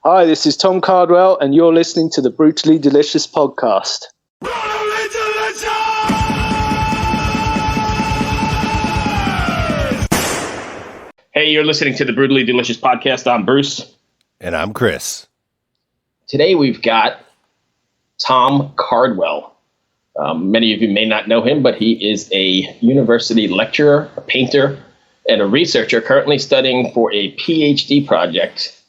Hi, this is Tom Cardwell, and you're listening to the Brutally Delicious podcast. Brutally Delicious! Hey, you're listening to the Brutally Delicious podcast. I'm Bruce. And I'm Chris. Today we've got Tom Cardwell. Many of you may not know him, but he is a university lecturer, a painter, and a researcher currently studying for a PhD project,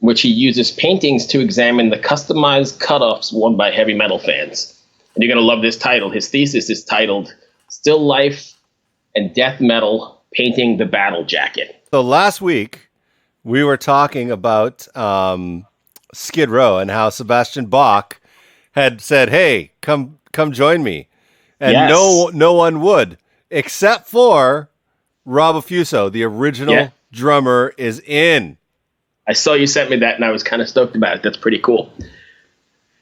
which he uses paintings to examine the customized cutoffs worn by heavy metal fans. And you're going to love this title. His thesis is titled Still Life and Death Metal Painting the Battle Jacket. So last week, we were talking about Skid Row and how Sebastian Bach had said, hey, come join me. And Yes. no one would, except for Rob Affuso, the original drummer, is in. I saw you sent me that, and I was kind of stoked about it. That's pretty cool.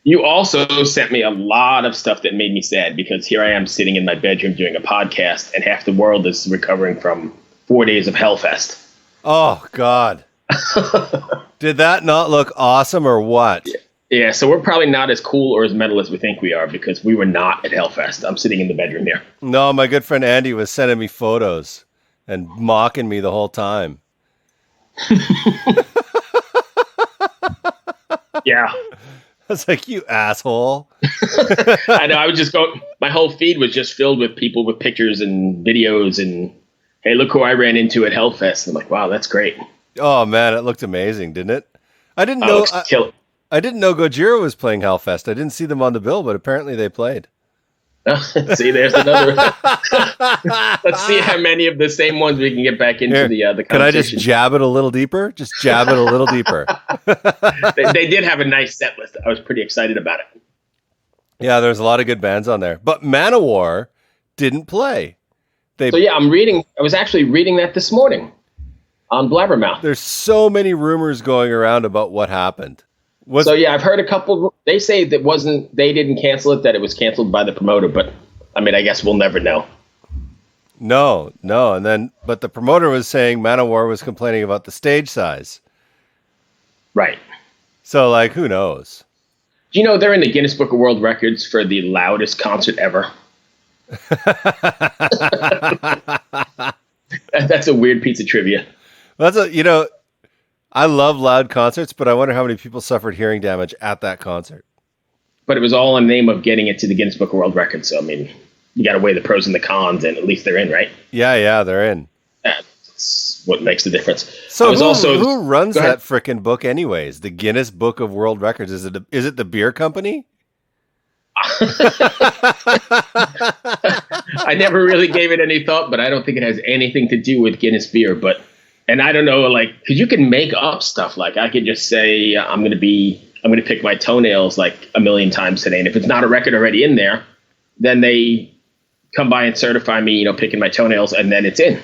You also sent me a lot of stuff that made me sad, because here I am sitting in my bedroom doing a podcast, and half the world is recovering from 4 days of Hellfest. Oh, God. Did that not look awesome or what? Yeah, so we're probably not as cool or as metal as we think we are, because we were not at Hellfest. I'm sitting in the bedroom here. No, my good friend Andy was sending me photos and mocking me the whole time. Yeah. I was like, you asshole. I know. I was just going, my whole feed was just filled with people with pictures and videos and, hey, look who I ran into at Hellfest. I'm like, wow, that's great. Oh, man, it looked amazing, didn't it? I didn't Oh, know. looks killer. I didn't know Gojira was playing Hellfest. I didn't see them on the bill, but apparently they played. See, there's another. Let's see how many of the same ones we can get back into the conversation. Can I just jab it a little deeper? Just jab it a little deeper. They did have a nice set list. I was pretty excited about it. Yeah, there's a lot of good bands on there. But Manowar didn't play. I was actually reading that this morning on Blabbermouth. There's so many rumors going around about what happened. I've heard a couple. They say they didn't cancel it, that it was canceled by the promoter. But I mean, I guess we'll never know. No. But the promoter was saying Manowar was complaining about the stage size. Right. So, like, who knows? Do you know they're in the Guinness Book of World Records for the loudest concert ever? That's a weird piece of trivia. I love loud concerts, but I wonder how many people suffered hearing damage at that concert. But it was all in the name of getting it to the Guinness Book of World Records. So, I mean, you got to weigh the pros and the cons, and at least they're in, right? Yeah, they're in. That's what makes the difference. So who runs that frickin' book anyways? The Guinness Book of World Records. Is it the beer company? I never really gave it any thought, but I don't think it has anything to do with Guinness beer. And I don't know, like, because you can make up stuff. Like, I could just say I'm going to pick my toenails like a million times today, and if it's not a record already in there, then they come by and certify me, picking my toenails, and then it's in.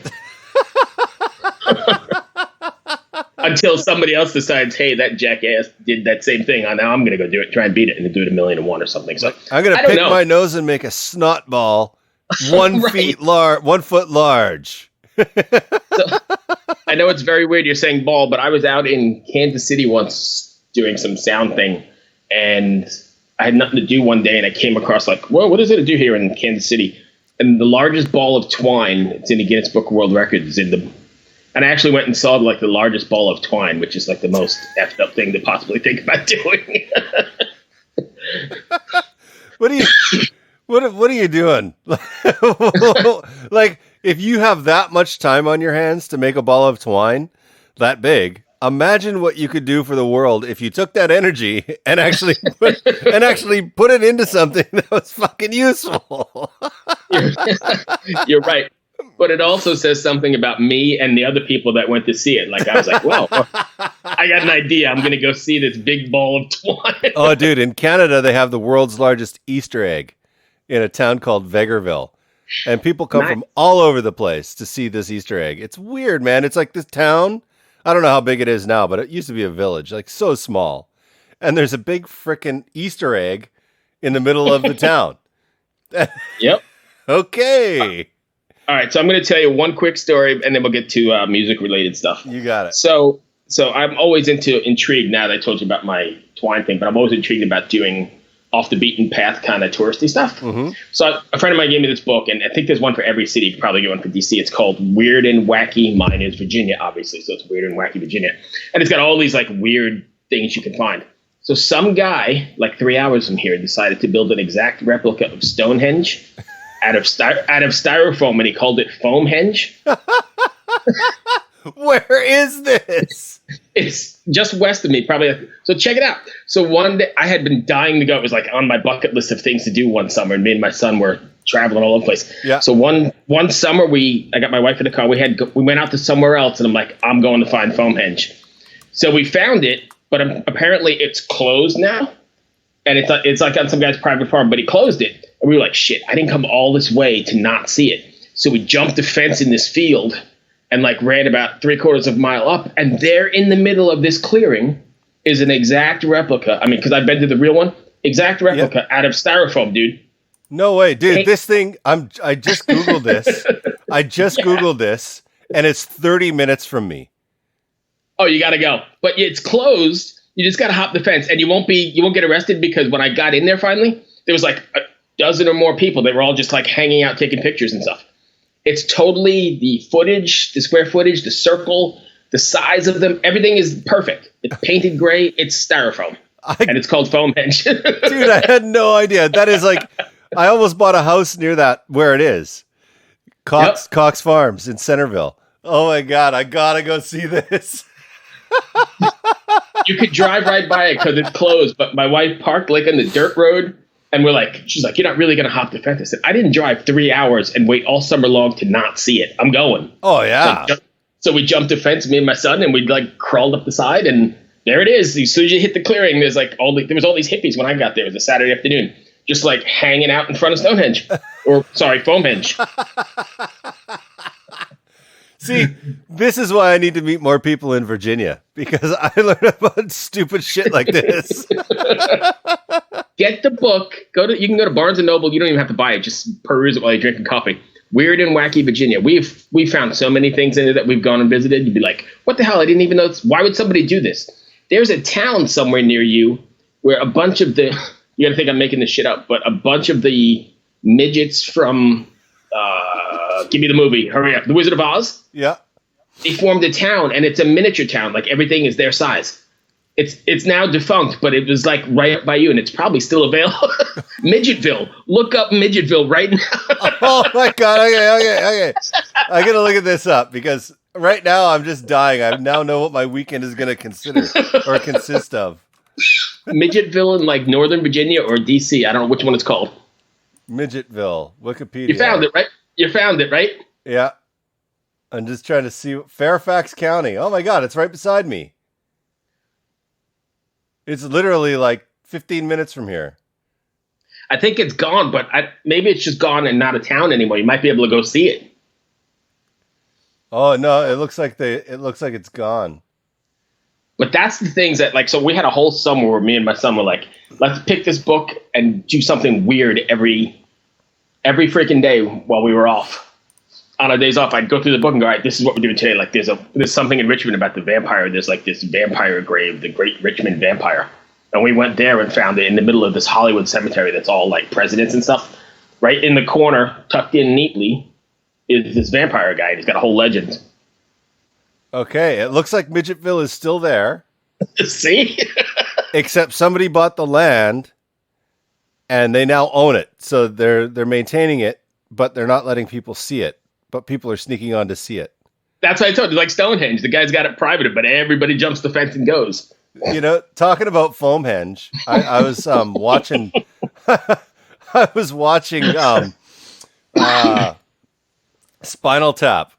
Until somebody else decides, hey, that jackass did that same thing. Now I'm going to go do it, try and beat it, and do it 1,000,001 or something. So I'm going to pick my nose and make a snot ball 1 foot large. So, I know it's very weird you're saying ball, but I was out in Kansas City once doing some sound thing, and I had nothing to do one day, and I came across like, whoa, what is it to do here in Kansas City? And the largest ball of twine, it's in the Guinness Book of World Records, and I actually went and saw like the largest ball of twine, which is like the most effed up thing to possibly think about doing. What are you doing? Like, if you have that much time on your hands to make a ball of twine that big, imagine what you could do for the world if you took that energy and actually put it into something that was fucking useful. You're right. But it also says something about me and the other people that went to see it. Like, I was like, well, I got an idea. I'm going to go see this big ball of twine. Oh, dude, in Canada, they have the world's largest Easter egg in a town called Vegreville. And people come from all over the place to see this Easter egg. It's weird, man. It's like this town. I don't know how big it is now, but it used to be a village, like so small. And there's a big frickin' Easter egg in the middle of the town. Yep. Okay. All right. So I'm going to tell you one quick story, and then we'll get to music-related stuff. You got it. So So I'm always intrigued now that I told you about my twine thing, but I'm always intrigued about doing off the beaten path kind of touristy stuff. Mm-hmm. So a friend of mine gave me this book, and I think there's one for every city. You probably get one for DC. It's called Weird and Wacky. Mine is Virginia, obviously. So it's Weird and Wacky Virginia. And it's got all these like weird things you can find. So some guy, like 3 hours from here, decided to build an exact replica of Stonehenge out of styrofoam, and he called it Foamhenge. Where is this? It's just west of me, probably. So check it out. So one day, I had been dying to go. It was like on my bucket list of things to do one summer, and me and my son were traveling all over the place. Yeah. So one summer, I got my wife in the car. We went out to somewhere else, and I'm like, I'm going to find Foamhenge. So we found it, but apparently it's closed now, and it's like on some guy's private farm. But he closed it, and we were like, shit! I didn't come all this way to not see it. So we jumped the fence in this field and like ran about 3/4 of a mile up, and there in the middle of this clearing is an exact replica. I mean, because I've been to the real one, exact replica out of styrofoam, dude. No way, dude. This thing, I just Googled this. Googled this, and it's 30 minutes from me. Oh, you got to go. But it's closed. You just got to hop the fence, and you won't get arrested, because when I got in there finally, there was like a dozen or more people. They were all just like hanging out, taking pictures and stuff. It's totally the footage, the square footage, the circle, the size of them. Everything is perfect. It's painted gray. It's styrofoam. And it's called Foamhenge. Dude, I had no idea. That is like, I almost bought a house near that where it is. Cox Farms in Centerville. Oh my God, I gotta go see this. You could drive right by it because it's closed, but my wife parked like on the dirt road. And she's like, you're not really going to hop the fence. I said, I didn't drive 3 hours and wait all summer long to not see it. I'm going. Oh, yeah. So we jumped the fence, me and my son, and we like crawled up the side, and there it is. As soon as you hit the clearing, there was all these hippies when I got there. It was a Saturday afternoon, just like hanging out in front of Stonehenge. Foamhenge. See, this is why I need to meet more people in Virginia, because I learn about stupid shit like this. Get the book. You can go to Barnes and Noble. You don't even have to buy it. Just peruse it while you're drinking coffee. Weird and Wacky Virginia. We found so many things in it that we've gone and visited. You'd be like, what the hell? I didn't even know. Why would somebody do this? There's a town somewhere near you where a bunch of you got to think I'm making this shit up, but a bunch of the midgets from give me the movie. Hurry up. The Wizard of Oz. Yeah. They formed a town, and it's a miniature town. Like everything is their size. It's now defunct, but it was like right up by you, and it's probably still available. Midgetville. Look up Midgetville right now. Oh my God. Okay. I gotta look at this up, because right now I'm just dying. I now know what my weekend is gonna consider or consist of. Midgetville in like Northern Virginia or DC. I don't know which one it's called. Midgetville. Wikipedia. You found it, right? Yeah. I'm just trying to see. Fairfax County. Oh my God, it's right beside me. It's literally like 15 minutes from here. I think it's gone, but maybe it's just gone and not a town anymore. You might be able to go see it. Oh no, it looks like it's gone. But that's the things that so we had a whole summer where me and my son were like, let's pick this book and do something weird every freaking day while we were off. On our days off, I'd go through the book and go, all right, this is what we're doing today. Like there's something in Richmond about the vampire. There's like this vampire grave, the Great Richmond Vampire. And we went there and found it in the middle of this Hollywood cemetery that's all like presidents and stuff. Right in the corner, tucked in neatly, is this vampire guy. He's got a whole legend. Okay, it looks like Midgetville is still there. See? Except somebody bought the land and they now own it. So they're maintaining it, but they're not letting people see it. But people are sneaking on to see it. That's what I told you. Like Stonehenge, the guy's got it private, but everybody jumps the fence and goes. You know, talking about Foamhenge, I was watching. I was watching Spinal Tap.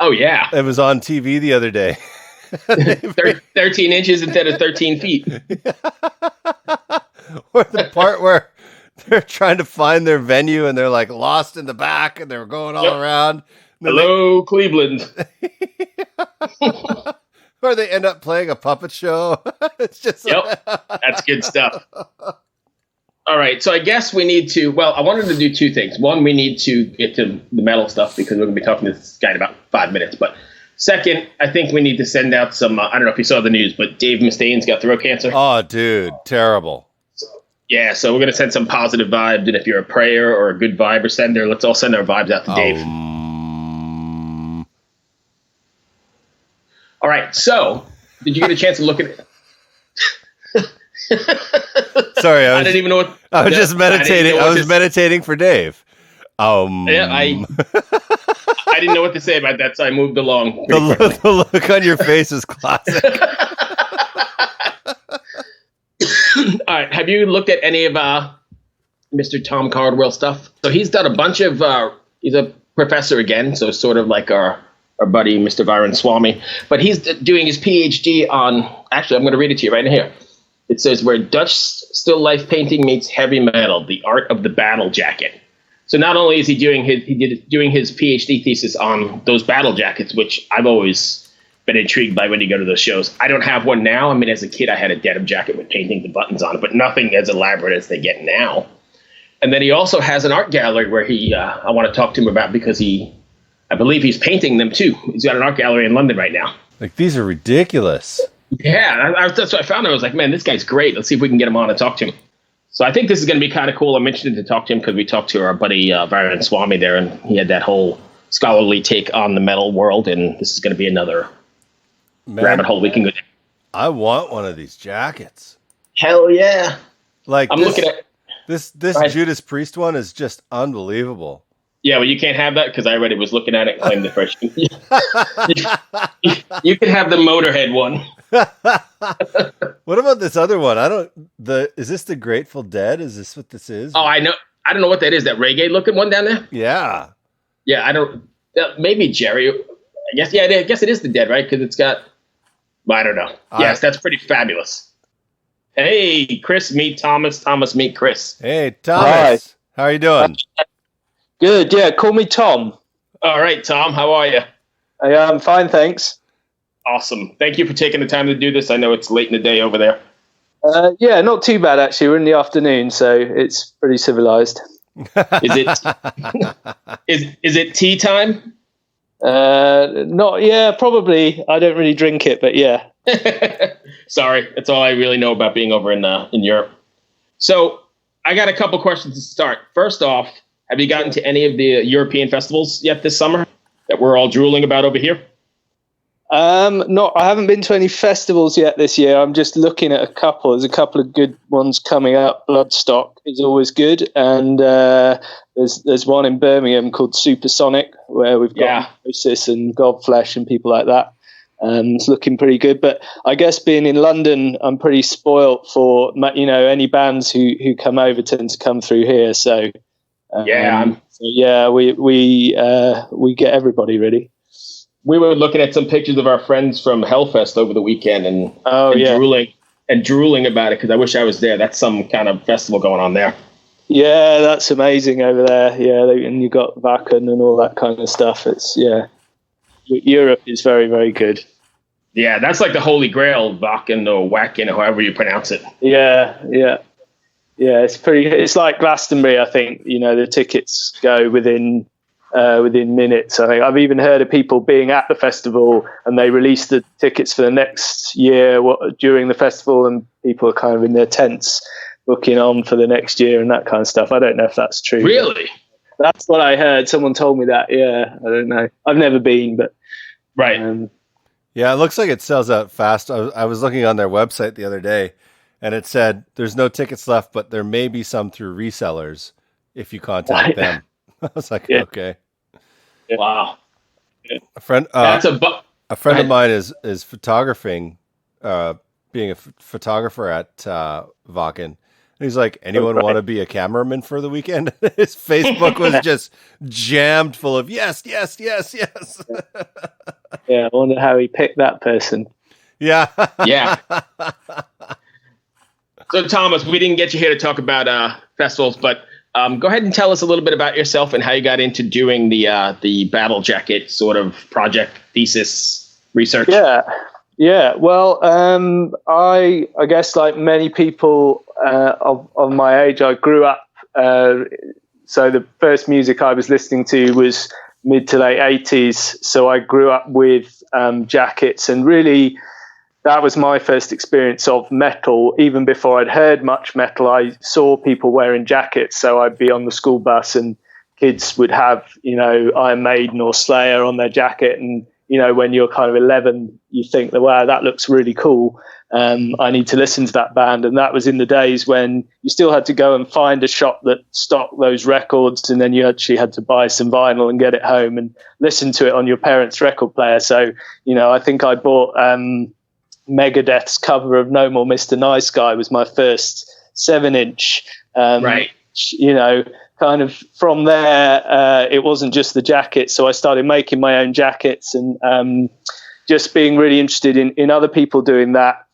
Oh yeah, it was on TV the other day. 13 inches instead of 13 feet. Or the part where they're trying to find their venue and they're like lost in the back and they're going all around. Hello, Cleveland. Or they end up playing a puppet show. It's just that's good stuff. All right, so I guess we need to. Well, I wanted to do two things. One, we need to get to the metal stuff because we're going to be talking to this guy in about 5 minutes. But Second, I think we need to send out some, I don't know if you saw the news, but Dave Mustaine's got throat cancer. Oh, dude, terrible. Yeah, so we're going to send some positive vibes, and if you're a prayer or a good vibe sender, let's all send our vibes out to Dave. All right, so did you get a chance to look at it? Sorry, I didn't even know what. I was just meditating. I was meditating for Dave. Yeah, I didn't know what to say about that, so I moved along. The look on your face is classic. All right, have you looked at any of Mr. Tom Cardwell stuff? So he's done a bunch of. He's a professor again, so sort of like our buddy, Mr. Varon Swami. But he's doing his PhD on. Actually, I'm going to read it to you right here. It says, where Dutch still life painting meets heavy metal, the art of the battle jacket. So not only is he doing his PhD thesis on those battle jackets, which I've always been intrigued by when you go to those shows. I don't have one now. I mean, as a kid, I had a denim jacket with painting the buttons on it, but nothing as elaborate as they get now. And then he also has an art gallery where I want to talk to him about, because I believe he's painting them too. He's got an art gallery in London right now. Like, these are ridiculous. Yeah, that's what I found. I was like, man, this guy's great. Let's see if we can get him on and talk to him. So I think this is going to be kind of cool. I'm interested to talk to him because we talked to our buddy Varon Swami there, and he had that whole scholarly take on the metal world, and this is going to be another rabbit hole we can go down. I want one of these jackets. Hell yeah. Like, I'm looking at this Judas Priest one is just unbelievable. Yeah, well, you can't have that because I already was looking at it and claimed the first. You can have the Motorhead one. What about this other one? Is this the Grateful Dead? Is this what this is? Oh, I know. I don't know what that is. That reggae looking one down there? Yeah. Yeah, I don't. Maybe Jerry. I guess it is the Dead, right? Because it's got. I don't know. Yes, that's pretty fabulous. Hey, Chris, meet Thomas. Thomas, meet Chris. Hey, Thomas. Hi. How are you doing? Good. Yeah, call me Tom. All right, Tom. How are you? I'm fine, thanks. Awesome. Thank you for taking the time to do this. I know it's late in the day over there. Yeah, not too bad, actually. We're in the afternoon, so it's pretty civilized. Is it tea time? Not. Yeah, probably. I don't really drink it, but yeah. Sorry, that's all I really know about being over in Europe. So I got a couple questions to start. First off, have you gotten to any of the European festivals yet this summer that we're all drooling about over here? No, I haven't been to any festivals yet this year. I'm just looking at a couple. There's a couple of good ones coming up. Bloodstock is always good, and there's one in Birmingham called Supersonic, where we've got thesis and Godflesh and people like that. It's looking pretty good. But I guess being in London, I'm pretty spoilt for any bands who come over tend to come through here. So we get everybody really. We were looking at some pictures of our friends from Hellfest over the weekend and drooling about it because I wish I was there. That's some kind of festival going on there. Yeah, that's amazing over there. Yeah, and you got Varon and all that kind of stuff. Europe is very, very good. Yeah, that's like the Holy Grail, Varon or Wacken or however you pronounce it. Yeah. It's like Glastonbury. I think the tickets go within minutes. I think I've even heard of people being at the festival and they release the tickets for the next year during the festival, and people are kind of in their tents booking on for the next year and that kind of stuff. I don't know if that's true. Really? That's what I heard. Someone told me that. Yeah, I don't know. I've never been, but right. Yeah, it looks like it sells out fast. I was looking on their website the other day, and it said there's no tickets left, but there may be some through resellers if you contact them. I was like, okay. Wow. A friend of mine is photographing, being a photographer at Vaken. And he's like, anyone want to be a cameraman for the weekend? His Facebook was just jammed full of yes. Yeah, I wonder how he picked that person. Yeah. Yeah. So, Thomas, we didn't get you here to talk about festivals, but go ahead and tell us a little bit about yourself and how you got into doing the battle jacket sort of project, thesis, research. Yeah. Well, I guess like many people of my age, I grew up. So the first music I was listening to was mid to late 80s. So I grew up with jackets, and really that was my first experience of metal. Even before I'd heard much metal, I saw people wearing jackets. So I'd be on the school bus and kids would have, Iron Maiden or Slayer on their jacket. And, when you're kind of 11, you think that, wow, that looks really cool. I need to listen to that band. And that was in the days when you still had to go and find a shop that stocked those records, and then you actually had to buy some vinyl and get it home and listen to it on your parents' record player. So, I think I bought Megadeth's cover of No More Mr. Nice Guy was my first 7-inch. Right. Kind of from there, it wasn't just the jackets. So I started making my own jackets, and just being really interested in other people doing that.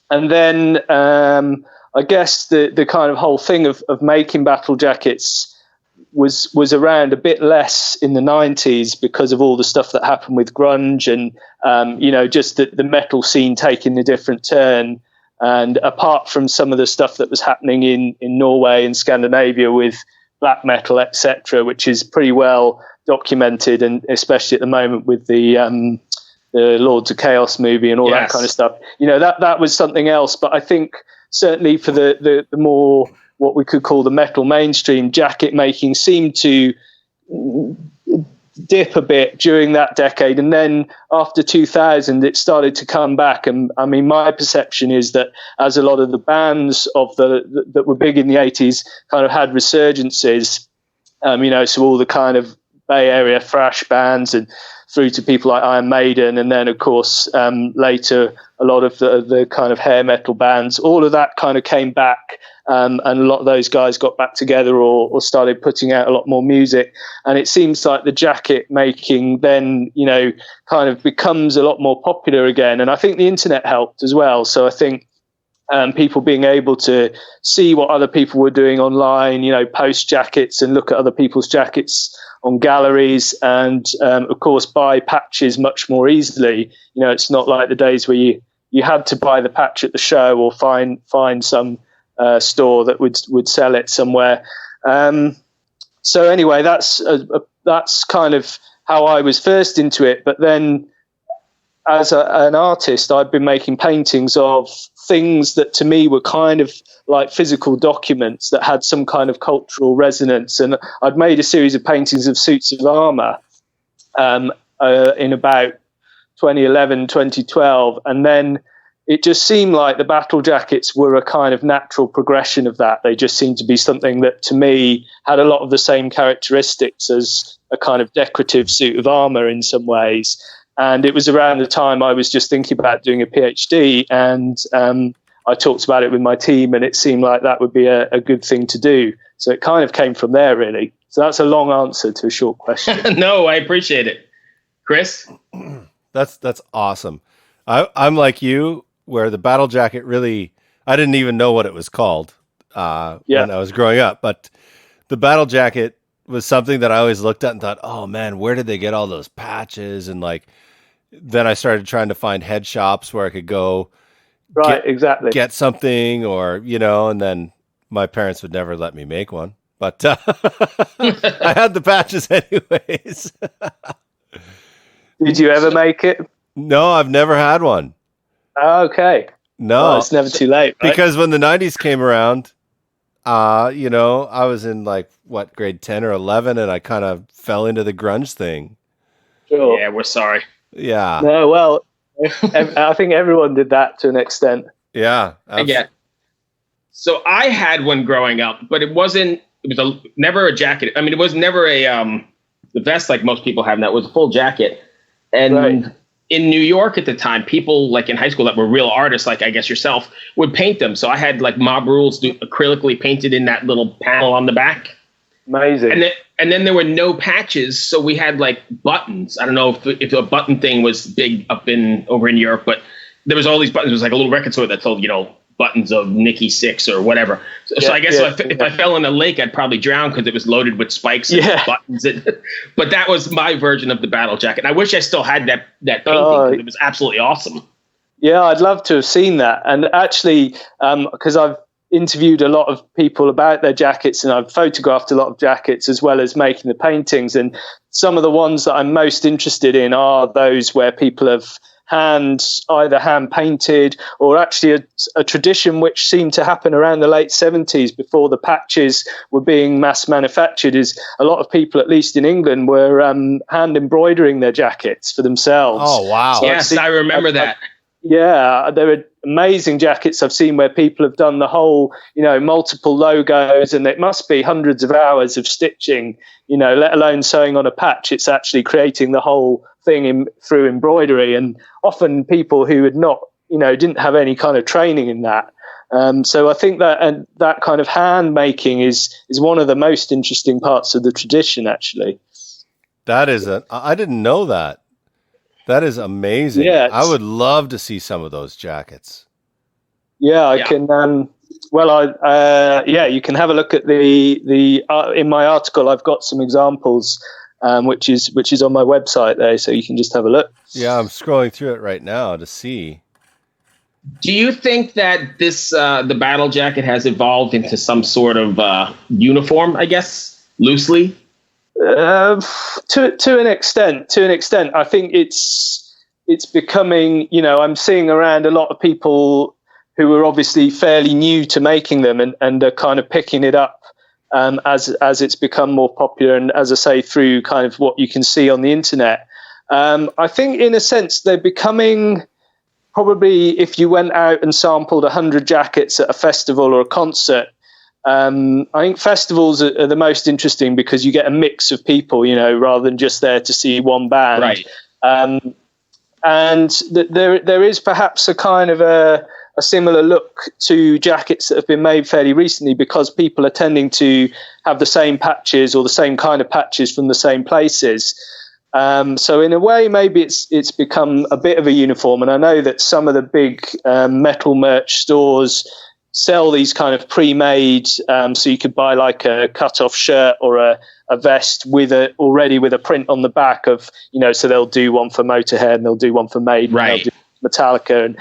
And then I guess the kind of whole thing of making battle jackets was around a bit less in the 90s because of all the stuff that happened with grunge and, just the metal scene taking a different turn. And apart from some of the stuff that was happening in Norway and Scandinavia with black metal, etc., which is pretty well documented, and especially at the moment with the Lords of Chaos movie and all that kind of stuff, that was something else. But I think certainly for the more what we could call the metal mainstream, jacket making seemed to dip a bit during that decade, and then after 2000 it started to come back. And I mean, my perception is that as a lot of the bands that were big in the 80s kind of had resurgences, so all the kind of Bay Area thrash bands and through to people like Iron Maiden, and then of course later a lot of the kind of hair metal bands, all of that kind of came back. And a lot of those guys got back together or started putting out a lot more music. And it seems like the jacket making then, kind of becomes a lot more popular again. And I think the internet helped as well. So I think people being able to see what other people were doing online, post jackets and look at other people's jackets on galleries, and of course buy patches much more easily. It's not like the days where you had to buy the patch at the show or find some store that would sell it somewhere. So anyway, that's kind of how I was first into it. But then as an artist, I've been making paintings of things that to me were kind of like physical documents that had some kind of cultural resonance. And I'd made a series of paintings of suits of armor in about 2011, 2012. And then it just seemed like the battle jackets were a kind of natural progression of that. They just seemed to be something that, to me, had a lot of the same characteristics as a kind of decorative suit of armor in some ways. And it was around the time I was just thinking about doing a PhD, and I talked about it with my team, and it seemed like that would be a good thing to do. So it kind of came from there, really. So that's a long answer to a short question. No, I appreciate it. Chris? That's awesome. I'm like you, where the battle jacket really, I didn't even know what it was called when I was growing up. But the battle jacket was something that I always looked at and thought, oh man, where did they get all those patches? And then I started trying to find head shops where I could go get something, or, and then my parents would never let me make one. But I had the patches anyways. Did you ever make it? No, I've never had one. Okay. No, it's never too late. Right? Because when the 90s came around, I was in grade 10 or 11, and I kind of fell into the grunge thing. Sure. Yeah, we're sorry. Yeah. No, well, I think everyone did that to an extent. Yeah. Yeah. So I had one growing up, but it was never a jacket. I mean, it was never the vest like most people have now. It was a full jacket. And in New York at the time, people like in high school that were real artists, like I guess yourself, would paint them. So I had like Mob Rules acrylically painted in that little panel on the back. Amazing. And then there were no patches, so we had like buttons. I don't know if a button thing was big over in Europe, but there was all these buttons. It was like a little record store that told buttons of Nikki Sixx or whatever. So I guess if I fell in a lake, I'd probably drown because it was loaded with spikes and buttons. But that was my version of the battle jacket. I wish I still had that painting because it was absolutely awesome. Yeah, I'd love to have seen that. And actually, because interviewed a lot of people about their jackets, and I've photographed a lot of jackets as well as making the paintings. And some of the ones that I'm most interested in are those where people have either hand painted, or actually a tradition which seemed to happen around the late 70s before the patches were being mass manufactured, is a lot of people, at least in England, were hand embroidering their jackets for themselves. Oh, wow. So Yes, I remember that. Yeah, there are amazing jackets I've seen where people have done the whole, multiple logos, and it must be hundreds of hours of stitching, let alone sewing on a patch. It's actually creating the whole thing through embroidery, and often people who had not, didn't have any kind of training in that. So I think that kind of hand making is one of the most interesting parts of the tradition, actually. I didn't know that. That is amazing. Yeah, I would love to see some of those jackets. Yeah, I can. You can have a look at the in my article. I've got some examples, which is on my website there, so you can just have a look. Yeah, I'm scrolling through it right now to see. Do you think that this the battle jacket has evolved into some sort of uniform? I guess loosely. To an extent, I think it's becoming. I'm seeing around a lot of people who are obviously fairly new to making them, and are kind of picking it up as it's become more popular, and as I say, through kind of what you can see on the internet. I think in a sense they're becoming, probably if you went out and sampled 100 jackets at a festival or a concert. I think festivals are the most interesting because you get a mix of people, rather than just there to see one band. Right. And there is perhaps a kind of a similar look to jackets that have been made fairly recently, because people are tending to have the same patches or the same kind of patches from the same places. So in a way, maybe it's become a bit of a uniform. And I know that some of the big metal merch stores sell these kind of pre-made, so you could buy like a cut-off shirt or a vest already with a print on the back of, so they'll do one for Motorhead and they'll do one for Maiden, right, they'll do Metallica, and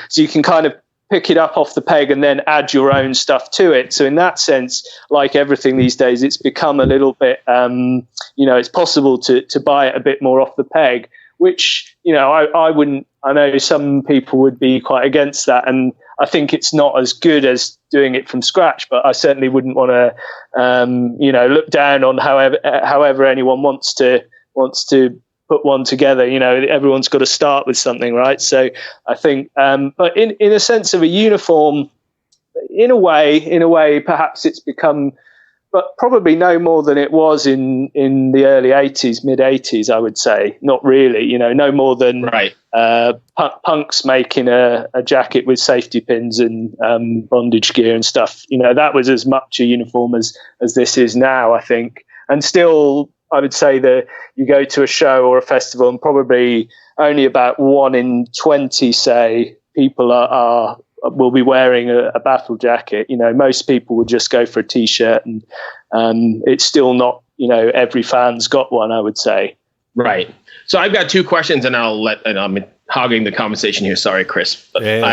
so you can kind of pick it up off the peg and then add your own stuff to it. So in that sense, like everything these days, it's become a little bit, it's possible to buy it a bit more off the peg, which, I wouldn't. I know some people would be quite against that, and I think it's not as good as doing it from scratch, but I certainly wouldn't want to, look down on however anyone wants to put one together. Everyone's got to start with something, right? So I think, but in a sense of a uniform, in a way, perhaps it's become, but probably no more than it was in the early 80s, mid 80s, I would say. Not really, no more than right. Punks making a jacket with safety pins and bondage gear and stuff. That was as much a uniform as this is now, I think. And still, I would say that you go to a show or a festival and probably only about 1 in 20, say, people will be wearing a battle jacket. Most people would just go for a t-shirt, and it's still not, every fan's got one, I would say. Right. So I've got 2 questions, and I'm hogging the conversation here. Sorry, Chris. But yeah, I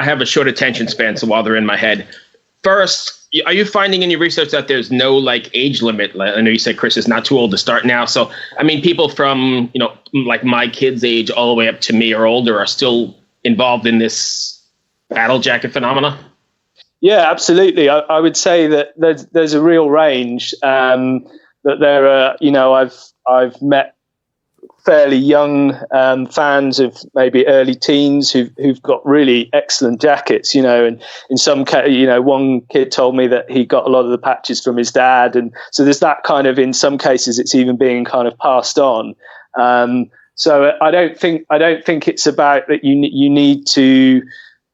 have a short attention span, so while they're in my head. First, are you finding in your research that there's no age limit? I know you said Chris is not too old to start now. So, people from, like my kids' age all the way up to me or older are still involved in this battle jacket phenomena? Yeah, absolutely. I would say that there's a real range, that there are, I've met fairly young fans of maybe early teens who've got really excellent jackets, and in some case, one kid told me that he got a lot of the patches from his dad, and so there's that kind of, in some cases it's even being kind of passed on. So I don't think it's about that you need to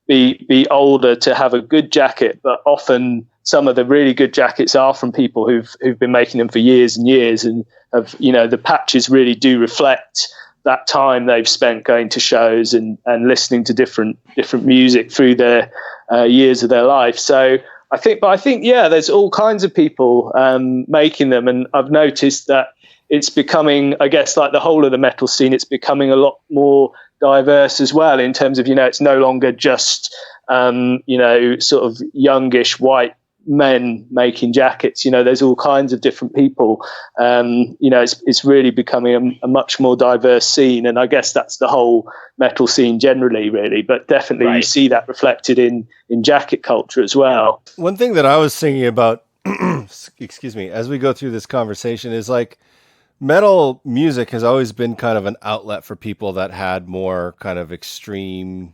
be older to have a good jacket, but often some of the really good jackets are from people who've been making them for years and years, and have, the patches really do reflect that time they've spent going to shows and listening to different music through their years of their life. So I think, yeah, there's all kinds of people making them, and I've noticed that it's becoming, I guess, like the whole of the metal scene, it's becoming a lot more diverse as well, in terms of, it's no longer just sort of youngish white men making jackets. There's all kinds of different people. It's really becoming a much more diverse scene, and I guess that's the whole metal scene generally, really. But definitely you see that reflected in jacket culture as well. One thing that I was thinking about, excuse me, as we go through this conversation is like metal music has always been kind of an outlet for people that had more kind of extreme,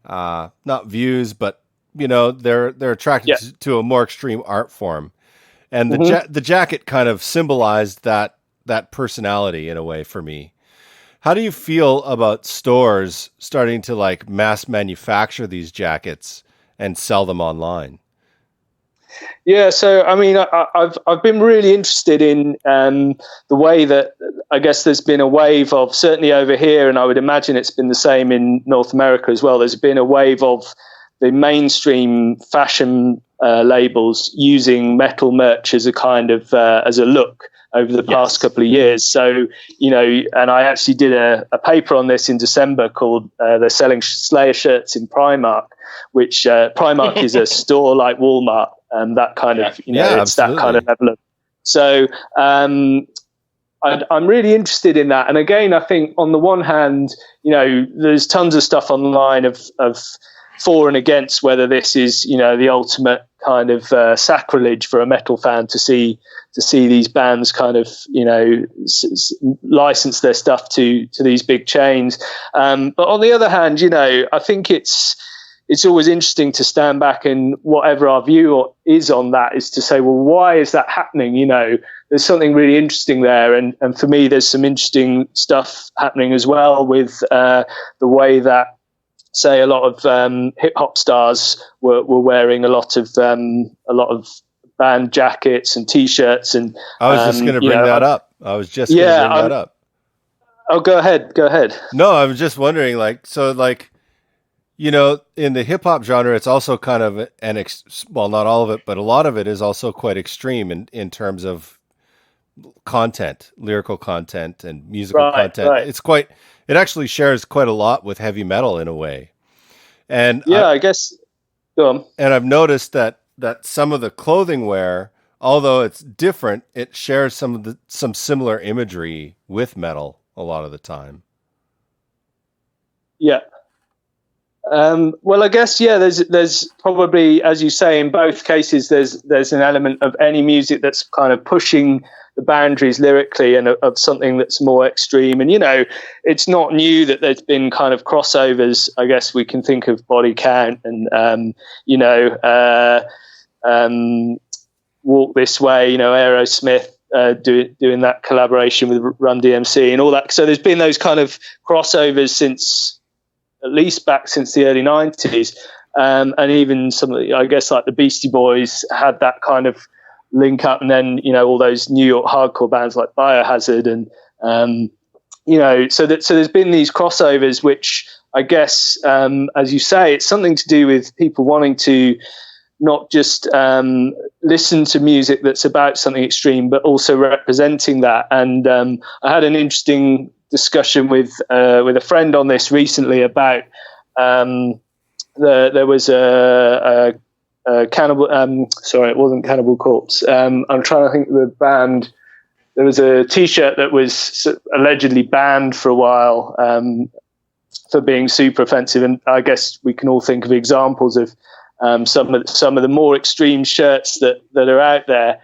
not views, but they're attracted to a more extreme art form, and the jacket kind of symbolized that personality in a way for me. How do you feel about stores starting to like mass manufacture these jackets and sell them online? Yeah, so I mean, I've been really interested in the way that I guess there's been a wave of, certainly over here, and I would imagine it's been the same in North America as well. There's been a wave of the mainstream fashion labels using metal merch as a kind of as a look over the past couple of years. So, and I actually did a paper on this in December called They're Selling Slayer Shirts in Primark, which Primark is a store like Walmart, and that kind of, it's absolutely. that kind of level of. So I'm really interested in that. And again, I think on the one hand, there's tons of stuff online of for and against whether this is, the ultimate kind of sacrilege for a metal fan to see these bands kind of, license their stuff to these big chains. But on the other hand, I think it's always interesting to stand back, and whatever our view is on that is to say, well, why is that happening? There's something really interesting there. And for me, there's some interesting stuff happening as well with the way that, say, a lot of hip hop stars were wearing a lot of band jackets and T-shirts, and I was just going to bring that up. I was just going to bring that up. Oh, go ahead. No, I was just wondering, in the hip hop genre, it's also kind of well, not all of it, but a lot of it is also quite extreme in terms of content, lyrical content and musical content. Right. It actually shares quite a lot with heavy metal in a way. And I guess. Go on. And I've noticed that some of the clothing wear, although it's different, it shares some similar imagery with metal a lot of the time. Yeah. Well, I guess, there's probably, as you say, in both cases, there's an element of any music that's kind of pushing the boundaries lyrically and of something that's more extreme. And, it's not new that there's been kind of crossovers. I guess we can think of Body Count and, Walk This Way, Aerosmith doing that collaboration with Run DMC and all that. So there's been those kind of crossovers since the early 90s. And even some of the, I guess, like the Beastie Boys had that kind of link up, and then all those New York hardcore bands like Biohazard, and so there's been these crossovers, which I guess, as you say, it's something to do with people wanting to not just listen to music that's about something extreme, but also representing that. And I had an interesting discussion with a friend on this recently about there was a Cannibal, sorry, it wasn't Cannibal Corpse. I'm trying to think of the band. There was a T-shirt that was allegedly banned for a while for being super offensive, and I guess we can all think of examples of some of the more extreme shirts that are out there.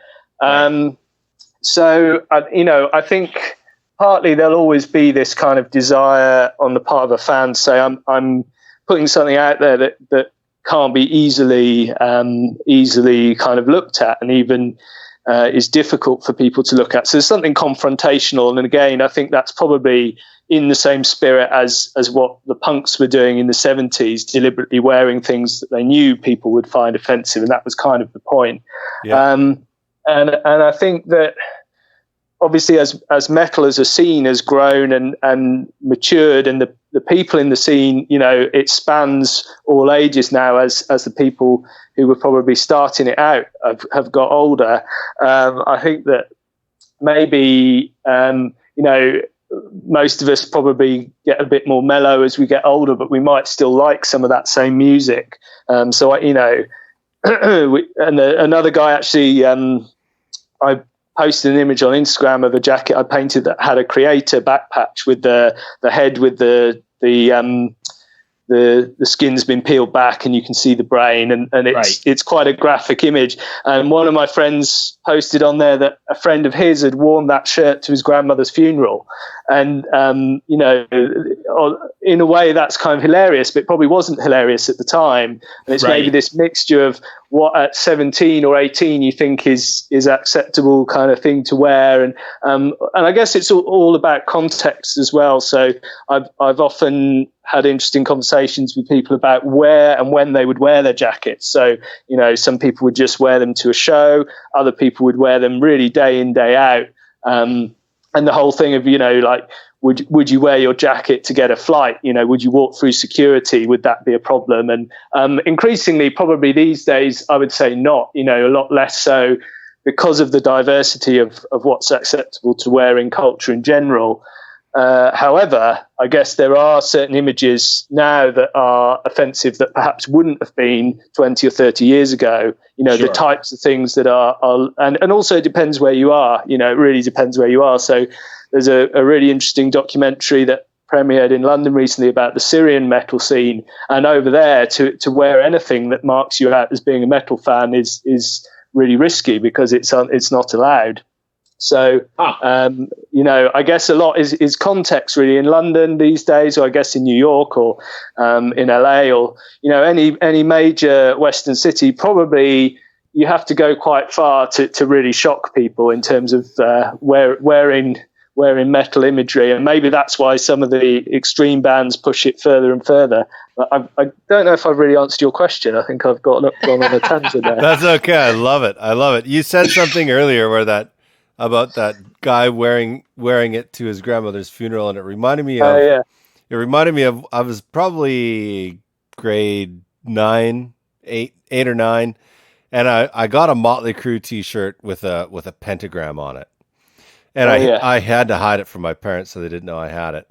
So I think partly there'll always be this kind of desire on the part of a fan to say, I'm putting something out there that can't be easily kind of looked at, and even is difficult for people to look at. So there's something confrontational, and again, I think that's probably in the same spirit as what the punks were doing in the 70s, deliberately wearing things that they knew people would find offensive, and that was kind of the point. Yeah. And I think that obviously as metal as a scene has grown and matured, and the people in the scene, it spans all ages now as the people who were probably starting it out have got older. I think that maybe, most of us probably get a bit more mellow as we get older, but we might still like some of that same music. So another guy actually, I posted an image on Instagram of a jacket I painted that had a creator back patch with the head with the skin's been peeled back and you can see the brain, and it's quite a graphic image. And one of my friends posted on there that a friend of his had worn that shirt to his grandmother's funeral. And, in a way that's kind of hilarious, but it probably wasn't hilarious at the time. And it's maybe this mixture of what at 17 or 18 you think is acceptable kind of thing to wear. And I guess it's all about context as well. So I've often had interesting conversations with people about where and when they would wear their jackets. So, some people would just wear them to a show. Other people would wear them really day in, day out. And the whole thing of, would you wear your jacket to get a flight? Would you walk through security? Would that be a problem? And increasingly, probably these days, I would say not, a lot less so because of the diversity of what's acceptable to wear in culture in general. However, I guess there are certain images now that are offensive that perhaps wouldn't have been 20 or 30 years ago. The types of things that are and also it depends where you are. It really depends where you are. So there's a really interesting documentary that premiered in London recently about the Syrian metal scene. And over there, to wear anything that marks you out as being a metal fan is really risky because it's not allowed. So, I guess a lot is context really in London these days, or I guess in New York or in LA or, any major Western city. Probably you have to go quite far to really shock people in terms of wearing metal imagery. And maybe that's why some of the extreme bands push it further and further. But I don't know if I've really answered your question. I think I've gone on a tangent there. That's okay. I love it. You said something earlier about that guy wearing it to his grandmother's funeral, and it reminded me of I was probably grade 8 or 9, and I got a Motley Crue t-shirt with a pentagram on it. And I had to hide it from my parents so they didn't know I had it.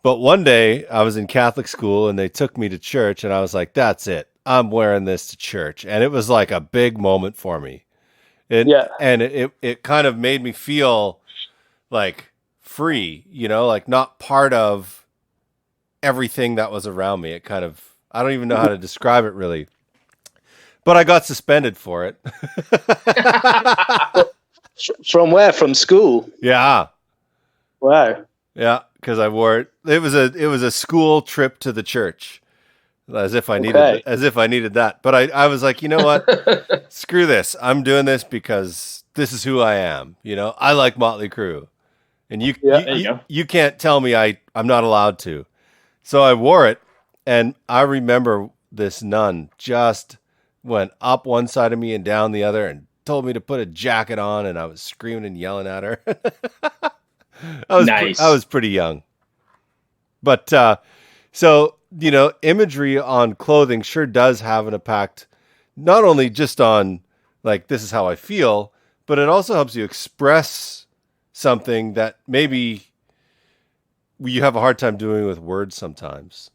But one day I was in Catholic school and they took me to church, and I was like, that's it. I'm wearing this to church. And it was like a big moment for me. And it kind of made me feel like free, like not part of everything that was around me. It kind of, I don't even know how to describe it really, but I got suspended for it. From where? From school? Yeah. Wow. Yeah, because I wore it. It was a school trip to the church. As if I needed that. But I was like, you know what? Screw this. I'm doing this because this is who I am. I like Motley Crue. And you can't tell me I'm not allowed to. So I wore it, and I remember this nun just went up one side of me and down the other and told me to put a jacket on, and I was screaming and yelling at her. I was pretty young. But so imagery on clothing sure does have an impact, not only just on like, this is how I feel, but it also helps you express something that maybe you have a hard time doing with words sometimes.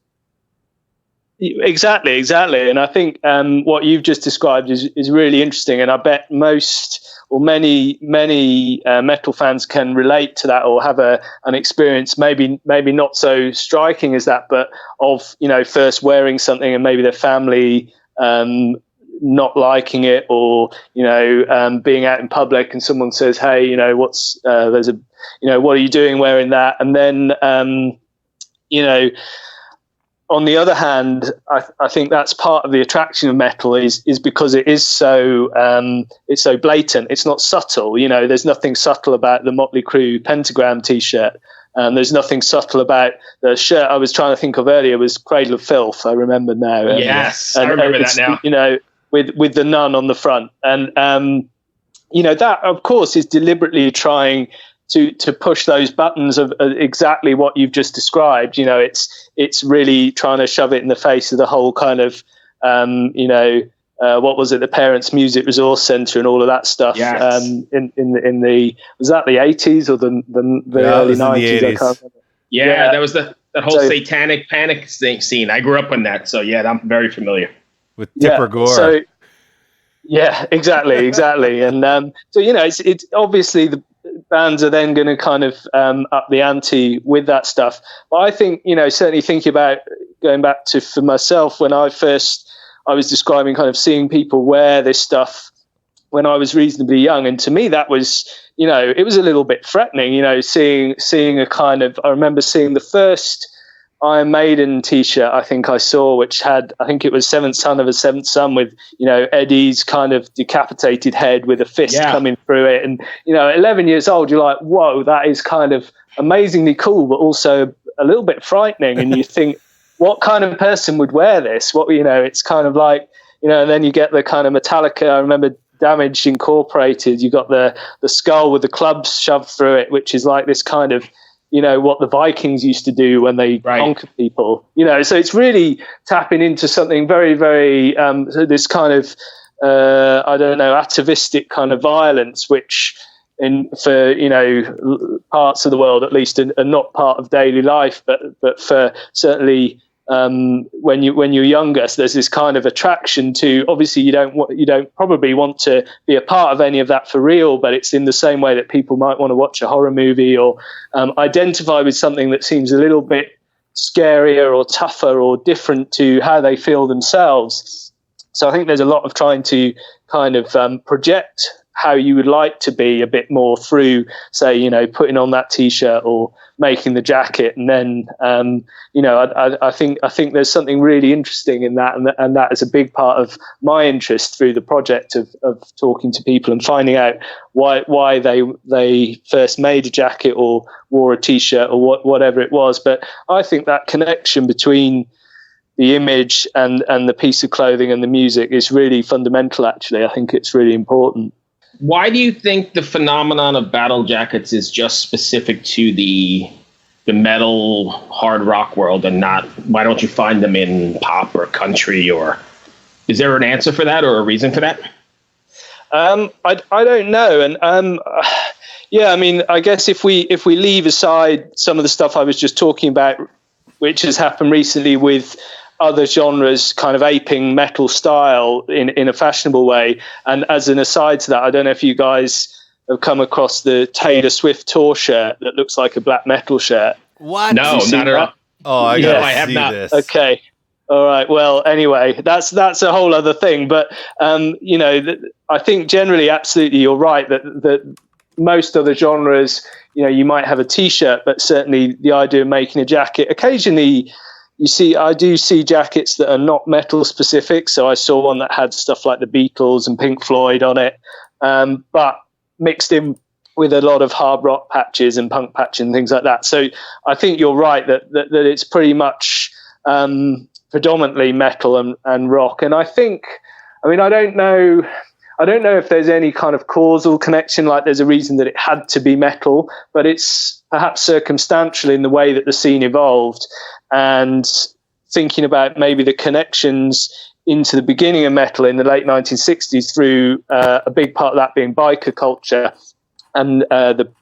Exactly. And I think what you've just described is really interesting. And I bet most or many metal fans can relate to that, or have an experience, maybe not so striking as that, but of, first wearing something and maybe their family not liking it, or, being out in public and someone says, hey, what are you doing wearing that? And then, on the other hand, I think that's part of the attraction of metal is because it is so it's so blatant. It's not subtle. There's nothing subtle about the Motley Crue pentagram T-shirt. There's nothing subtle about the shirt I was trying to think of earlier was Cradle of Filth. I remember now. Yes, I remember that now. With the nun on the front, and that of course is deliberately trying to push those buttons of exactly what you've just described. It's really trying to shove it in the face of the whole kind of what was it, the Parents Music Resource Centre and all of that stuff. Yes. In the was that the 80s or the early 90s? I can't remember. Yeah, that was that whole satanic panic scene. I grew up on that, so yeah, I'm very familiar with Tipper Gore. So, yeah, exactly, and so it's obviously the bands are then going to kind of up the ante with that stuff. But I think certainly thinking about going back to for myself when I was describing kind of seeing people wear this stuff when I was reasonably young, and to me that was it was a little bit threatening. Seeing a kind of I remember seeing the first Iron Maiden t-shirt I think I saw, which had, I think it was Seventh Son of a Seventh Son with, Eddie's kind of decapitated head with a fist coming through it. And, 11 years old, you're like, whoa, that is kind of amazingly cool, but also a little bit frightening. And you think, what kind of person would wear this? It's kind of like, and then you get the kind of Metallica, I remember Damage Incorporated, you got the skull with the clubs shoved through it, which is like this kind of, what the Vikings used to do when they conquered people, so it's really tapping into something very, very, this kind of, atavistic kind of violence, which for parts of the world, at least, are not part of daily life, but for certainly, when you're younger, so there's this kind of attraction to, obviously you don't probably want to be a part of any of that for real, but it's in the same way that people might want to watch a horror movie or identify with something that seems a little bit scarier or tougher or different to how they feel themselves. So I think there's a lot of trying to kind of project how you would like to be a bit more through, say, putting on that t-shirt or making the jacket. And then, I think there's something really interesting in that. And that is a big part of my interest through the project of talking to people and finding out why they first made a jacket or wore a t-shirt or whatever it was. But I think that connection between the image and the piece of clothing and the music is really fundamental, actually. I think it's really important. Why do you think the phenomenon of battle jackets is just specific to the metal hard rock world and not, why don't you find them in pop or country, or is there an answer for that or a reason for that? I don't know. And I guess if we leave aside some of the stuff I was just talking about, which has happened recently with other genres kind of aping metal style in a fashionable way. And as an aside to that, I don't know if you guys have come across the Taylor Swift tour shirt that looks like a black metal shirt. What? No, not at all. Oh, I have not. This. Okay. All right. Well, anyway, that's a whole other thing. But, I think generally, absolutely, you're right that most other genres, you might have a T-shirt, but certainly the idea of making a jacket, occasionally, I do see jackets that are not metal specific. So I saw one that had stuff like the Beatles and Pink Floyd on it, but mixed in with a lot of hard rock patches and punk patches and things like that. So I think you're right that it's pretty much predominantly metal and rock. And I don't know if there's any kind of causal connection, like there's a reason that it had to be metal, but it's perhaps circumstantial in the way that the scene evolved. And thinking about maybe the connections into the beginning of metal in the late 1960s through a big part of that being biker culture and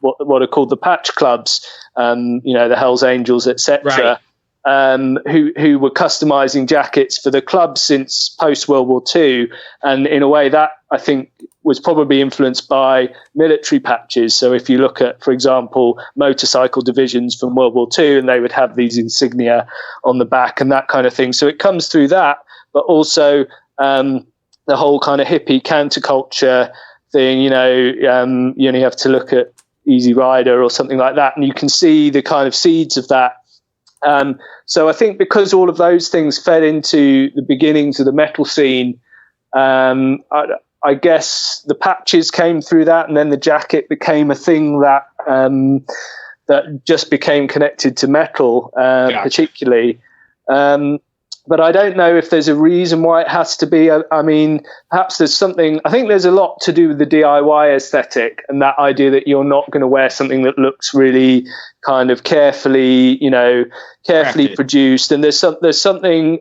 what are called the patch clubs, the Hells Angels, etc., who were customizing jackets for the clubs since post-World War II. And in a way that, I think, was probably influenced by military patches. So if you look at, for example, motorcycle divisions from World War II, and they would have these insignia on the back and that kind of thing. So it comes through that, but also the whole kind of hippie counterculture thing, you only have to look at Easy Rider or something like that, and you can see the kind of seeds of that. So I think because all of those things fed into the beginnings of the metal scene, I guess the patches came through that, and then the jacket became a thing that just became connected to metal, particularly. But I don't know if there's a reason why it has to be. I mean, perhaps there's something. I think there's a lot to do with the DIY aesthetic and that idea that you're not going to wear something that looks really kind of carefully produced. And there's something.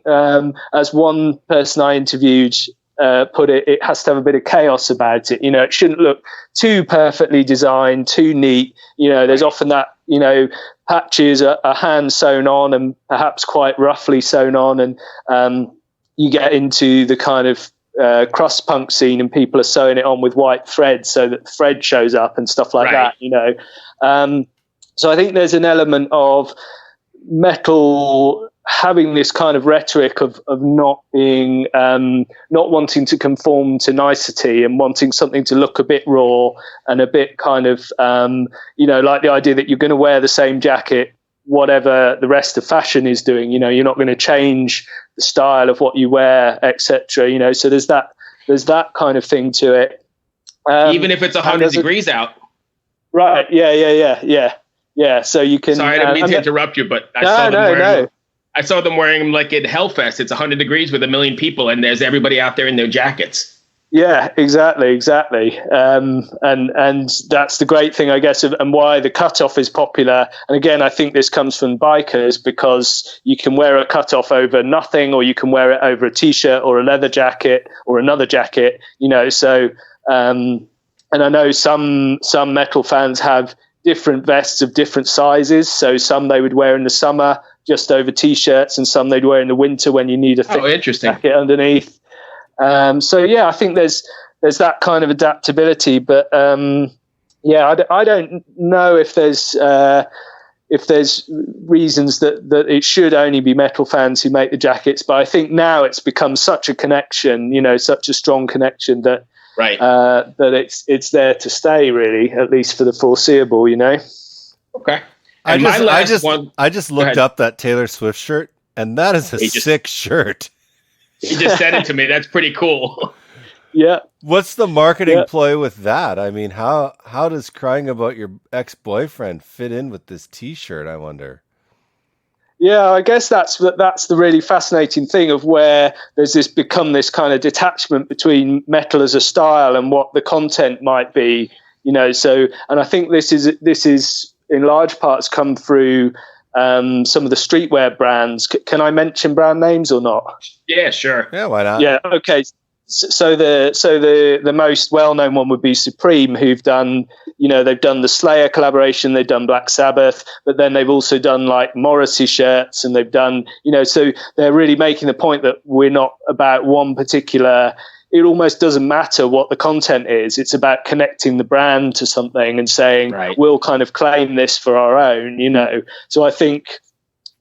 As one person I interviewed put it, it has to have a bit of chaos about it. It shouldn't look too perfectly designed, too neat. There's often that, patches are hand sewn on and perhaps quite roughly sewn on, and you get into the kind of crust punk scene and people are sewing it on with white thread so that the thread shows up and stuff like that. So I think there's an element of metal having this kind of rhetoric of not being not wanting to conform to nicety and wanting something to look a bit raw and a bit kind of like the idea that you're going to wear the same jacket whatever the rest of fashion is doing. You're not going to change the style of what you wear, etc. So there's that kind of thing to it, even if it's 100 degrees out. Right. Yeah. So you can. Sorry, I didn't mean to interrupt you, but I saw them wearing them like at Hellfest. It's 100 degrees with 1 million people, and there's everybody out there in their jackets. Yeah, exactly. And that's the great thing, I guess, and why the cutoff is popular. And again, I think this comes from bikers because you can wear a cutoff over nothing, or you can wear it over a t-shirt or a leather jacket or another jacket. So and I know some metal fans have different vests of different sizes. So some they would wear in the summer just over t-shirts, and some they'd wear in the winter when you need a thick jacket underneath. I think there's that kind of adaptability, but I don't know if there's reasons that it should only be metal fans who make the jackets. But I think now it's become such a connection, such a strong connection that that it's there to stay, really, at least for the foreseeable. Okay. I just looked up that Taylor Swift shirt, and that is a sick shirt. He just sent it to me. That's pretty cool. Yeah. What's the marketing ploy with that? I mean, how does crying about your ex-boyfriend fit in with this T-shirt, I wonder? Yeah, I guess that's the really fascinating thing of where there's become this kind of detachment between metal as a style and what the content might be, So, and I think this is in large parts come through some of the streetwear brands. Can I mention brand names or not? Yeah, sure. Yeah, why not? Yeah, okay. So the most well-known one would be Supreme, who've done, they've done the Slayer collaboration, they've done Black Sabbath, but then they've also done like Morrissey shirts, and they've done, so they're really making the point that we're not about one particular. It almost doesn't matter what the content is. It's about connecting the brand to something and saying, we'll kind of claim this for our own, So I think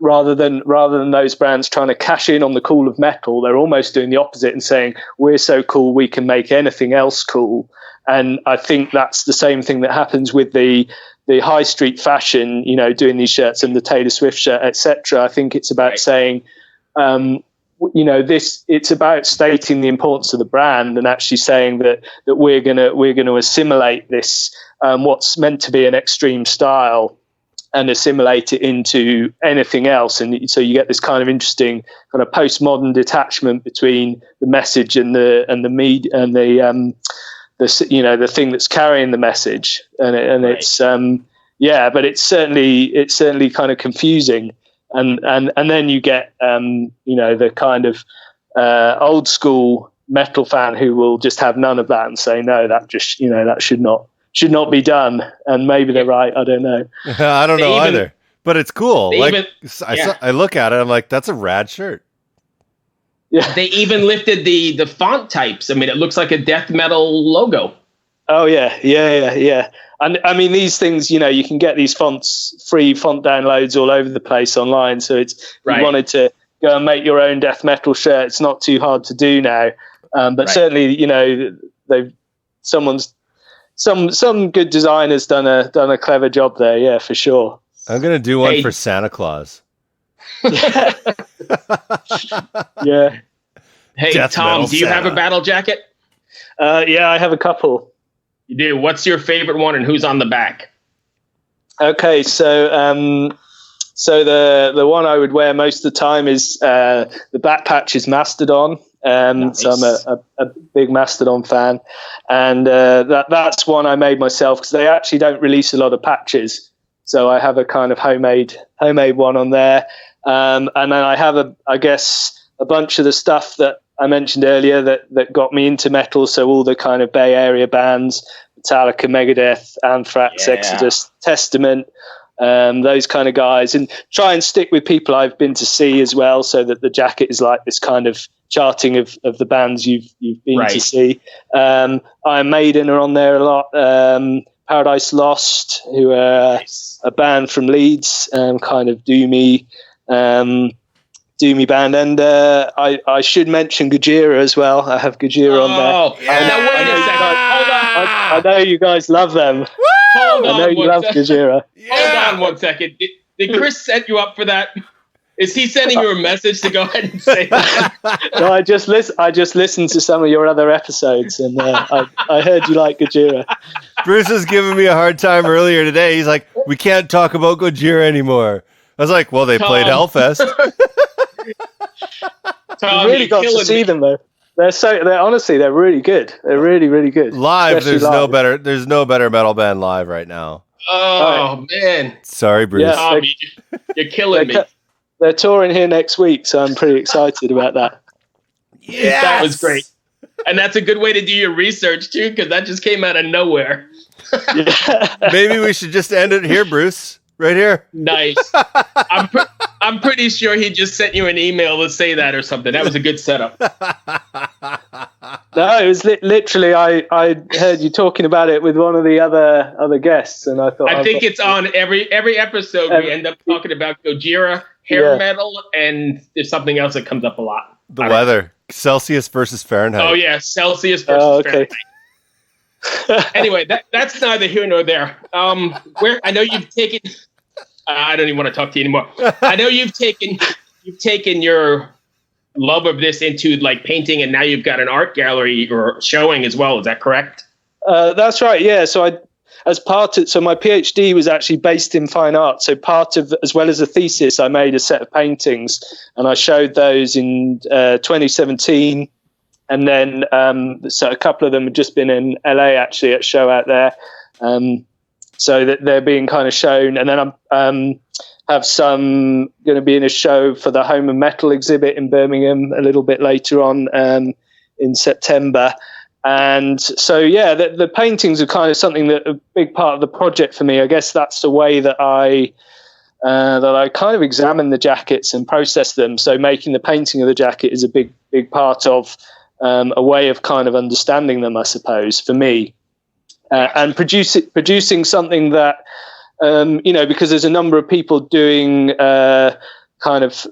rather than those brands trying to cash in on the cool of metal, they're almost doing the opposite and saying, we're so cool, we can make anything else cool. And I think that's the same thing that happens with the high street fashion, doing these shirts and the Taylor Swift shirt, etc. I think it's about saying, it's about stating the importance of the brand and actually saying that we're gonna assimilate this what's meant to be an extreme style and assimilate it into anything else, and so you get this kind of interesting kind of postmodern detachment between the message and the media and the thing that's carrying the message, and it's but it's certainly kind of confusing. And then you get the kind of old school metal fan who will just have none of that and say no, that just that should not be done. And maybe they're right. I don't know. I don't know either. But it's cool. I look at it. I'm like, that's a rad shirt. Yeah. They even lifted the font types. I mean, it looks like a death metal logo. Oh yeah. And I mean, these things, you can get these free font downloads all over the place online. So if you wanted to go and make your own death metal shirt, it's not too hard to do now. But certainly, some good designers done a clever job there. Yeah, for sure. I'm gonna do one for Santa Claus. Yeah. Hey, Death Tom, do you have a battle jacket? Yeah, I have a couple. You do. What's your favorite one, and who's on the back? Okay, so the one I would wear most of the time is the back patch is Mastodon. Nice. So I'm a big Mastodon fan, and that's one I made myself because they actually don't release a lot of patches. So I have a kind of homemade one on there, and then I have a bunch of the stuff that I mentioned earlier that got me into metal. So all the kind of Bay Area bands, Metallica, Megadeth, Anthrax, Exodus, Testament, those kind of guys, and try and stick with people I've been to see as well, so that the jacket is like this kind of charting of the bands you've been to see. Iron Maiden are on there a lot. Paradise Lost, who are a band from Leeds, kind of doomy band, and I should mention Gojira as well. I have Gojira on there. Yeah. Now wait a second. Hold on. I know you guys love them. Hold on. I know you love Gojira. Hold on 1 second. Did Chris set you up for that? Is he sending you a message to go ahead and say that? No, I just listened to some of your other episodes, and I heard you like Gojira. Bruce was giving me a hard time earlier today. He's like, "We can't talk about Gojira anymore." I was like, "Well, they played Hellfest." Tom, You really got to see them though. They're honestly, they're really good. They're really, really good. Live, Especially there's no better metal band live right now. Oh man, Sorry, Bruce. Yeah. Tom, you're killing me. They're touring here next week, so I'm pretty excited about that. Yes! That was great. And that's a good way to do your research, too, because that just came out of nowhere. Maybe we should just end it here, Bruce. Right here. Nice. I'm pretty sure he just sent you an email to say that or something. That was a good setup. No, it was literally, I heard you talking about it with one of the other guests, and I thought... I think it's on every episode. We end up talking about Gojira, hair metal, and there's something else that comes up a lot. The weather. Celsius versus Fahrenheit. Oh, yeah. Celsius versus Fahrenheit. Anyway, that's neither here nor there. I know you've taken... I don't even want to talk to you anymore. I know you've taken your love of this into like painting, and now you've got an art gallery or showing as well. Is that correct? That's right. Yeah. So my PhD was actually based in fine art. So as well as a thesis, I made a set of paintings, and I showed those in 2017. And then, so a couple of them have just been in LA actually at a show out there. So that they're being kind of shown. And then I'm have some going to be in a show for the Home and Metal exhibit in Birmingham a little bit later on in September. And so, yeah, the paintings are kind of something that a big part of the project for me. I guess that's the way that I kind of examine the jackets and process them. So making the painting of the jacket is a big part of a way of kind of understanding them, I suppose, for me. And producing something that, because there's a number of people doing kind of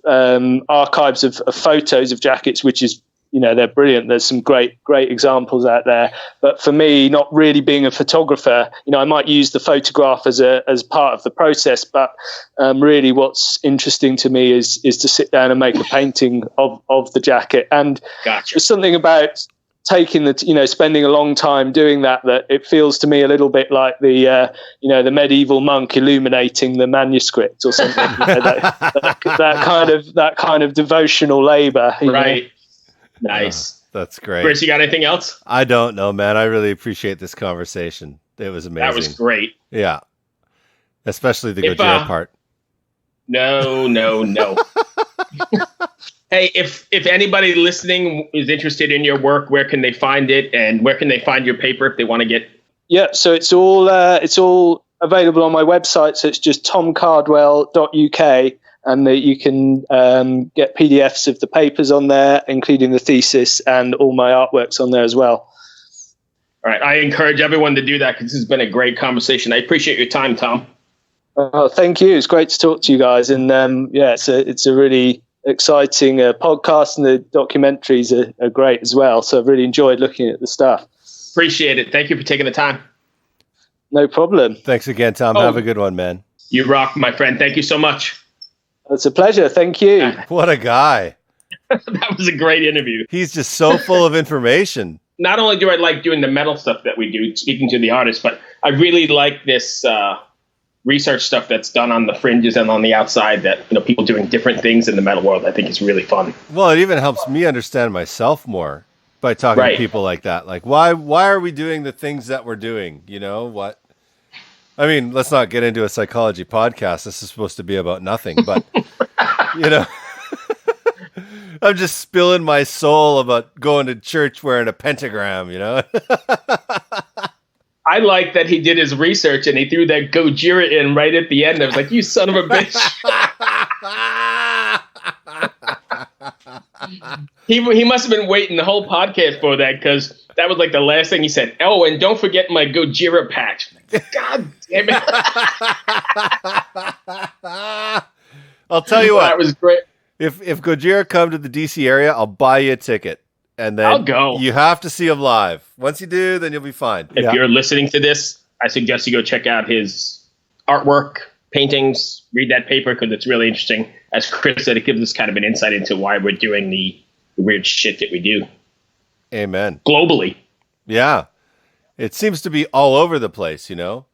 archives of photos of jackets, which is, they're brilliant. There's some great examples out there. But for me, not really being a photographer, I might use the photograph as part of the process. But really what's interesting to me is to sit down and make a painting of the jacket. And there's something about taking spending a long time doing that it feels to me a little bit like the medieval monk illuminating the manuscript or something. that kind of devotional labor. Right. Nice. That's great. Chris, you got anything else? I don't know, man. I really appreciate this conversation. It was amazing. That was great. Yeah. Especially the Gojira part. No. Hey, if anybody listening is interested in your work, where can they find it, and where can they find your paper if they want to get? Yeah, so it's all available on my website. So it's just tomcardwell.uk, and that you can get PDFs of the papers on there, including the thesis, and all my artworks on there as well. All right, I encourage everyone to do that because this has been a great conversation. I appreciate your time, Tom. Oh, thank you. It's great to talk to you guys, and it's a really exciting podcast, and the documentaries are great as well. So I've really enjoyed looking at the stuff. Appreciate it. Thank you for taking the time. No problem. Thanks again, Tom. Have a good one, man. You rock, my friend. Thank you so much. It's a pleasure. Thank you. What a guy. That was a great interview. He's just so full of information. Not only do I like doing the metal stuff that we do, speaking to the artists, but I really like this research stuff that's done on the fringes and on the outside that, people doing different things in the metal world. I think it's really fun. Well, it even helps me understand myself more by talking to people like that. Like, why are we doing the things that we're doing? What? I mean, let's not get into a psychology podcast. This is supposed to be about nothing, but, I'm just spilling my soul about going to church wearing a pentagram, you know? I like that he did his research and he threw that Gojira in right at the end. I was like, you son of a bitch. He must have been waiting the whole podcast for that, because that was like the last thing he said. Oh, and don't forget my Gojira patch. God damn it. I'll tell you what. That was great. If Gojira come to the DC area, I'll buy you a ticket. And then I'll go. You have to see him live. Once you do, then you'll be fine. If you're listening to this, I suggest you go check out his artwork, paintings, read that paper, because it's really interesting. As Chris said, it gives us kind of an insight into why we're doing the weird shit that we do. Amen. Globally. Yeah. It seems to be all over the place, you know?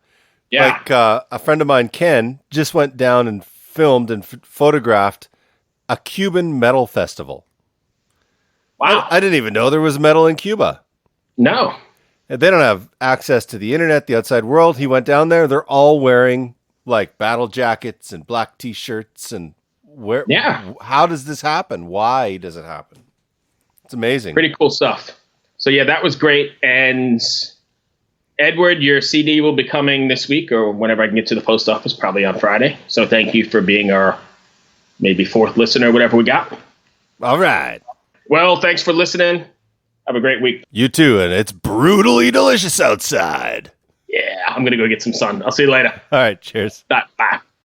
Yeah. Like a friend of mine, Ken, just went down and filmed and photographed a Cuban metal festival. Wow. I didn't even know there was metal in Cuba. No. And they don't have access to the internet, the outside world. He went down there. They're all wearing like battle jackets and black T-shirts. And how does this happen? Why does it happen? It's amazing. Pretty cool stuff. So yeah, that was great. And Edward, your CD will be coming this week or whenever I can get to the post office, probably on Friday. So thank you for being our maybe fourth listener, whatever we got. All right. Well, thanks for listening. Have a great week. You too, and it's brutally delicious outside. Yeah, I'm going to go get some sun. I'll see you later. All right, cheers. Bye.